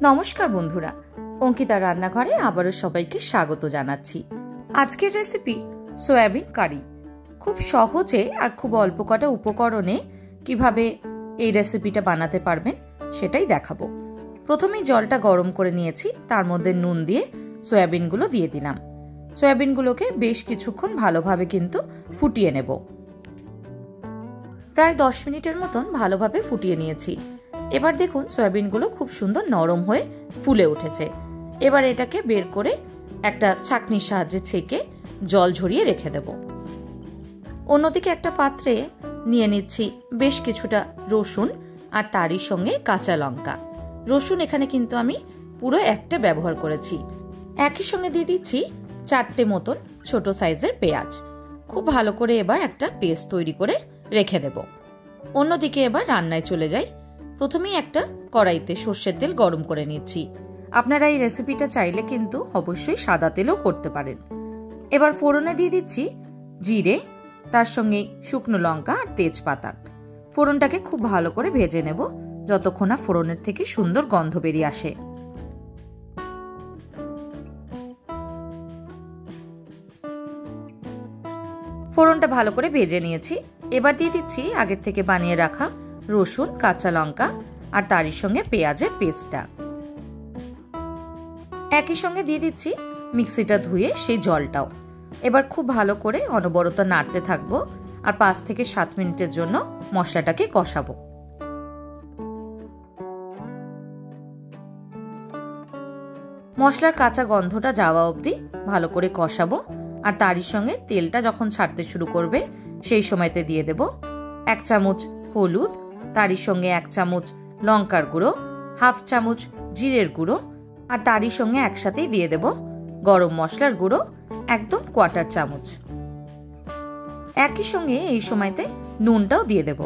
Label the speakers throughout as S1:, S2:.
S1: নমস্কার বন্ধুরা, অঙ্কিতা রান্নাঘরে আবারও সবাইকে স্বাগত জানাচ্ছি। আজকের রেসিপি সয়াবিন কারি। খুব সহজে আর খুব অল্প কটা উপকরণে কিভাবে এই রেসিপিটা বানাতে পারবেন সেটাই দেখাবো। প্রথমেই জলটা গরম করে নিয়েছি, তার মধ্যে নুন দিয়ে সয়াবিনগুলো দিয়ে দিলাম। সয়াবিনগুলোকে বেশ কিছুক্ষণ ভালোভাবে কিন্তু ফুটিয়ে নেব। প্রায় 10 মিনিটের মতন ভালোভাবে ফুটিয়ে নিয়েছি। এবার দেখুন সয়াবিনগুলো খুব সুন্দর নরম হয়ে ফুলে উঠেছে। এবার এটাকে বের করে একটা ছাঁকনির সাহায্যে ছেঁকে জল ঝরিয়ে রেখে দেব। অন্যদিকে একটা পাত্রে নিয়ে নিচ্ছি বেশ কিছুটা রসুন আর তারই সঙ্গে কাঁচা লঙ্কা। রসুন এখানে কিন্তু আমি পুরো একটা ব্যবহার করেছি। একই সঙ্গে দিয়ে দিচ্ছি 4টে মতন ছোট সাইজের পেঁয়াজ। খুব ভালো করে এবার একটা পেস্ট তৈরি করে রেখে দেব। অন্যদিকে এবার রান্নায় চলে যাই। প্রথমেই একটা কড়াইতে সর্ষের তেল গরম করে নিচ্ছি। আপনারা এই রেসিপিটা চাইলে কিন্তু অবশ্যই সাদা তেলও করতে পারেন। এবার ফোড়নে দিয়ে দিচ্ছি জিরে, তার সঙ্গে শুকনো লঙ্কা আর তেজপাতা। ফোড়নটাকে খুব ভালো করে ভেজে নেব যতক্ষণ না ফোড়নের থেকে সুন্দর গন্ধ বেরিয়ে আসে। ফোড়নটা ভালো করে ভেজে নিয়েছি। এবার দিয়ে দিচ্ছি আগের থেকে বানিয়ে রাখা রসুন, কাঁচা লঙ্কা আর তারই সঙ্গে পেঁয়াজের পেস্টটা। একই সঙ্গে দিয়ে দিচ্ছি মিক্সিটা ধুয়ে সেই জলটাও। এবার খুব ভালো করে অনবরত নাড়তে থাকবো আর 5 থেকে 7 মিনিটের জন্য মশলাটাকে কষাবো। মশলার কাঁচা গন্ধটা যাওয়া অবধি ভালো করে কষাবো। আর তারই সঙ্গে তেলটা যখন ছাড়তে শুরু করবে সেই সময়তে দিয়ে দেব 1 চামচ হলুদ, তারই সঙ্গে 1 চামচ লঙ্কার গুঁড়ো, 1/2 চামচ জিরের গুঁড়ো আর তারই সঙ্গে একসাথেই দিয়ে দেব গরম মশলার গুঁড়ো একদম 1/4 চামচ। একই সঙ্গে এই সময়তে নুনটাও দিয়ে দেব।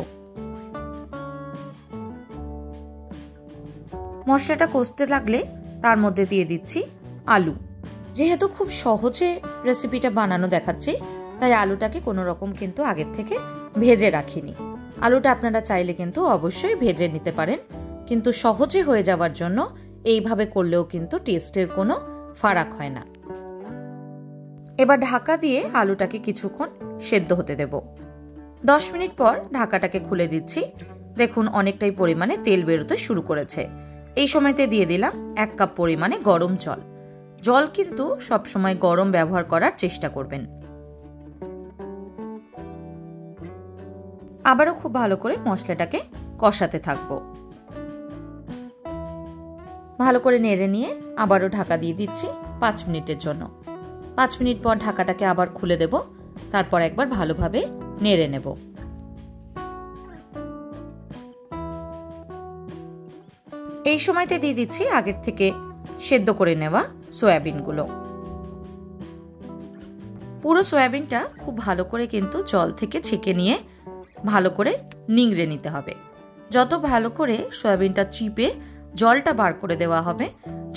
S1: মশলাটা কষতে লাগলে তার মধ্যে দিয়ে দিচ্ছি আলু। যেহেতু খুব সহজে রেসিপিটা বানানো দেখাচ্ছি, তাই আলুটাকে কোনো রকম কিন্তু আগের থেকে ভেজে রাখিনি। আলুটা আপনারা চাইলে কিন্তু অবশ্যই ভেজে নিতে পারেন, কিন্তু সহজে হয়ে যাওয়ার জন্য এইভাবে করলেও কিন্তু টেস্টের কোনো ফারাক হয় না। এবার ঢাকা দিয়ে আলুটাকে কিছুক্ষণ সেদ্ধ হতে দেব। 10 মিনিট পর ঢাকাটাকে খুলে দিচ্ছি। দেখুন অনেকটাই পরিমাণে তেল বেরোতে শুরু করেছে। এই সময়তে দিয়ে দিলাম 1 কাপ পরিমাণে গরম জল। জল কিন্তু সবসময় গরম ব্যবহার করার চেষ্টা করবেন। আবারও খুব ভালো করে মশলাটাকে কষাতে থাকবো। ভালো করে নেড়ে নিয়ে আবারও ঢাকা দিয়ে দিচ্ছি 5 মিনিটের জন্য। 5 মিনিট পর ঢাকাটাকে আবার খুলে দেব। তারপর একবার ভালোভাবে নেড়ে নেব। এই সময়তে দিয়ে দিচ্ছি আগের থেকে সেদ্ধ করে নেওয়া সয়াবিনগুলো। পুরো সয়াবিনটা খুব ভালো করে কিন্তু জল থেকে ছেঁকে নিয়ে ভালো করে নিংড়ে নিতে হবে। যত ভালো করে সয়াবিনটা চিপে জলটা বার করে দেওয়া হবে,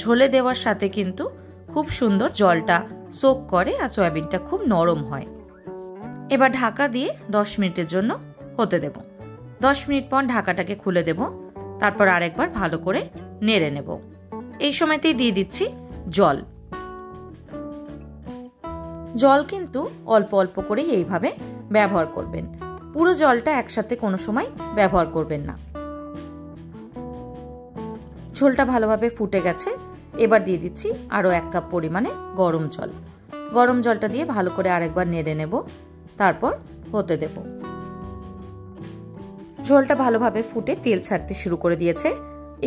S1: ঝোলে দেওয়ার সাথে কিন্তু খুব সুন্দর জলটা সোক করে আর সয়াবিনটা খুব নরম হয়। এবার ঢাকা দিয়ে 10 মিনিটের জন্য হতে দেব। 10 মিনিট পর ঢাকাটাকে খুলে দেব। তারপর আরেকবার ভালো করে নেড়ে নেব। এই সময়তেই দিয়ে দিচ্ছি জল। জল কিন্তু অল্প অল্প করে এইভাবে ব্যবহার করবেন। পুরো জলটা একসাথে কোনো সময় ব্যবহার করবেন না। ঝোলটা ভালোভাবে ফুটে গেছে। এবার দিয়ে দিচ্ছি আরো 1 কাপ পরিমাণে গরম জল। গরম জলটা দিয়ে ভালো করে আরেকবার নেড়ে নেব। তারপর হতে দেব। ঝোলটা ভালোভাবে ফুটে তেল ছাড়তে শুরু করে দিয়েছে।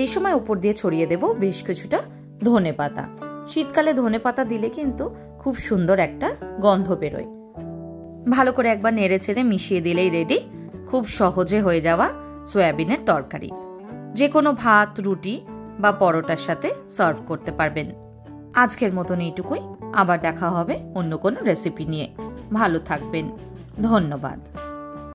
S1: এই সময় উপর দিয়ে ছড়িয়ে দেব বেশ কিছুটা ধনেপাতা। শীতকালে ধনেপাতা দিলে কিন্তু খুব সুন্দর একটা গন্ধ বেরোয়। ভালো করে একবার নেড়ে ছেড়ে মিশিয়ে দিলেই রেডি খুব সহজে হয়ে যাওয়া সয়াবিনের তরকারি। যে কোনো ভাত, রুটি বা পরোটার সাথে সার্ভ করতে পারবেন। আজকের মতন এইটুকুই। আবার দেখা হবে অন্য কোনো রেসিপি নিয়ে। ভালো থাকবেন। ধন্যবাদ।